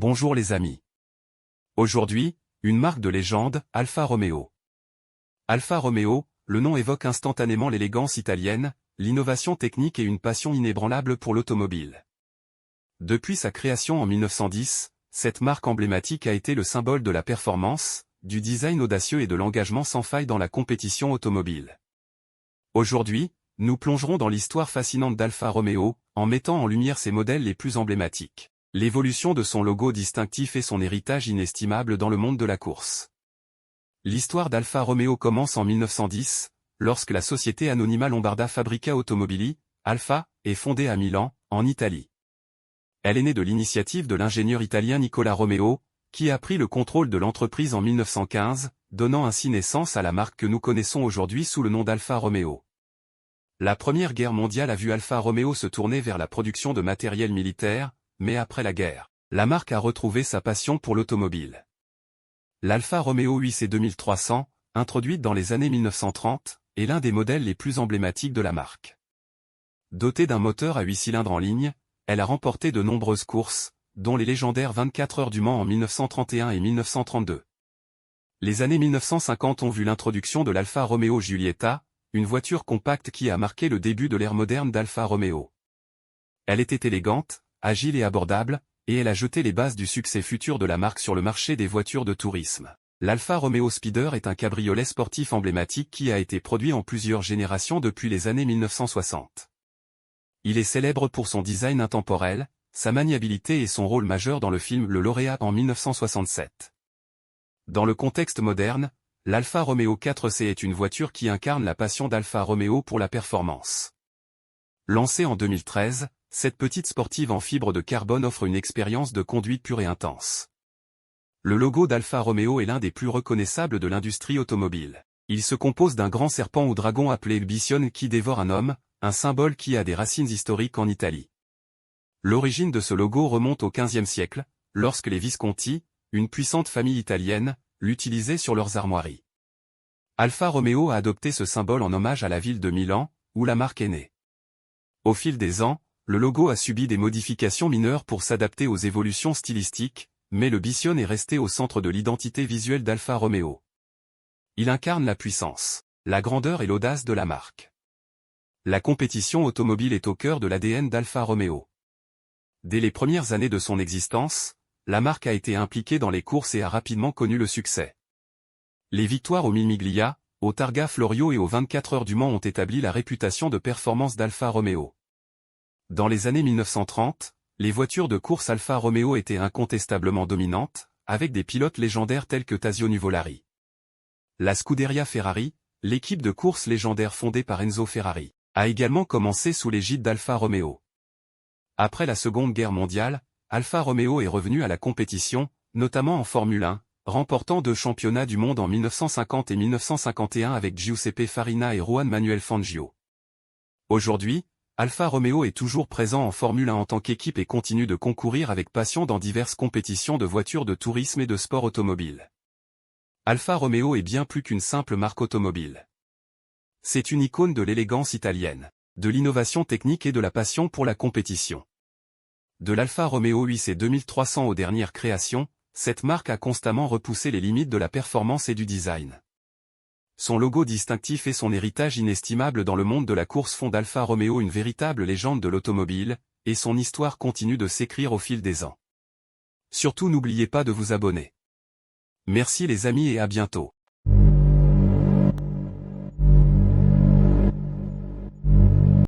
Bonjour les amis. Aujourd'hui, une marque de légende, Alfa Romeo. Alfa Romeo, le nom évoque instantanément l'élégance italienne, l'innovation technique et une passion inébranlable pour l'automobile. Depuis sa création en 1910, cette marque emblématique a été le symbole de la performance, du design audacieux et de l'engagement sans faille dans la compétition automobile. Aujourd'hui, nous plongerons dans l'histoire fascinante d'Alfa Romeo, en mettant en lumière ses modèles les plus emblématiques, l'évolution de son logo distinctif et son héritage inestimable dans le monde de la course. L'histoire d'Alfa Romeo commence en 1910, lorsque la société anonyma Lombarda Fabrica Automobili, Alfa, est fondée à Milan, en Italie. Elle est née de l'initiative de l'ingénieur italien Nicola Romeo, qui a pris le contrôle de l'entreprise en 1915, donnant ainsi naissance à la marque que nous connaissons aujourd'hui sous le nom d'Alfa Romeo. La Première Guerre mondiale a vu Alfa Romeo se tourner vers la production de matériel militaire, mais après la guerre, la marque a retrouvé sa passion pour l'automobile. L'Alfa Romeo 8C 2300, introduite dans les années 1930, est l'un des modèles les plus emblématiques de la marque. Dotée d'un moteur à 8 cylindres en ligne, elle a remporté de nombreuses courses, dont les légendaires 24 heures du Mans en 1931 et 1932. Les années 1950 ont vu l'introduction de l'Alfa Romeo Giulietta, une voiture compacte qui a marqué le début de l'ère moderne d'Alfa Romeo. Elle était élégante, agile et abordable, et elle a jeté les bases du succès futur de la marque sur le marché des voitures de tourisme. L'Alfa Romeo Spider est un cabriolet sportif emblématique qui a été produit en plusieurs générations depuis les années 1960. Il est célèbre pour son design intemporel, sa maniabilité et son rôle majeur dans le film Le Lauréat en 1967. Dans le contexte moderne, l'Alfa Romeo 4C est une voiture qui incarne la passion d'Alfa Romeo pour la performance. Lancée en 2013, cette petite sportive en fibre de carbone offre une expérience de conduite pure et intense. Le logo d'Alfa Romeo est l'un des plus reconnaissables de l'industrie automobile. Il se compose d'un grand serpent ou dragon appelé il Bision qui dévore un homme, un symbole qui a des racines historiques en Italie. L'origine de ce logo remonte au XVe siècle, lorsque les Visconti, une puissante famille italienne, l'utilisaient sur leurs armoiries. Alfa Romeo a adopté ce symbole en hommage à la ville de Milan, où la marque est née. Au fil des ans, le logo a subi des modifications mineures pour s'adapter aux évolutions stylistiques, mais le Bision est resté au centre de l'identité visuelle d'Alfa Romeo. Il incarne la puissance, la grandeur et l'audace de la marque. La compétition automobile est au cœur de l'ADN d'Alfa Romeo. Dès les premières années de son existence, la marque a été impliquée dans les courses et a rapidement connu le succès. Les victoires au Mille Miglia, au Targa Florio et aux 24 heures du Mans ont établi la réputation de performance d'Alfa Romeo. Dans les années 1930, les voitures de course Alfa Romeo étaient incontestablement dominantes, avec des pilotes légendaires tels que Tazio Nuvolari. La Scuderia Ferrari, l'équipe de course légendaire fondée par Enzo Ferrari, a également commencé sous l'égide d'Alfa Romeo. Après la Seconde Guerre mondiale, Alfa Romeo est revenu à la compétition, notamment en Formule 1, remportant 2 championnats du monde en 1950 et 1951 avec Giuseppe Farina et Juan Manuel Fangio. Aujourd'hui, Alfa Romeo est toujours présent en Formule 1 en tant qu'équipe et continue de concourir avec passion dans diverses compétitions de voitures de tourisme et de sport automobile. Alfa Romeo est bien plus qu'une simple marque automobile. C'est une icône de l'élégance italienne, de l'innovation technique et de la passion pour la compétition. De l'Alfa Romeo 8C 2300 aux dernières créations, cette marque a constamment repoussé les limites de la performance et du design. Son logo distinctif et son héritage inestimable dans le monde de la course font d'Alfa Romeo une véritable légende de l'automobile, et son histoire continue de s'écrire au fil des ans. Surtout n'oubliez pas de vous abonner. Merci les amis et à bientôt.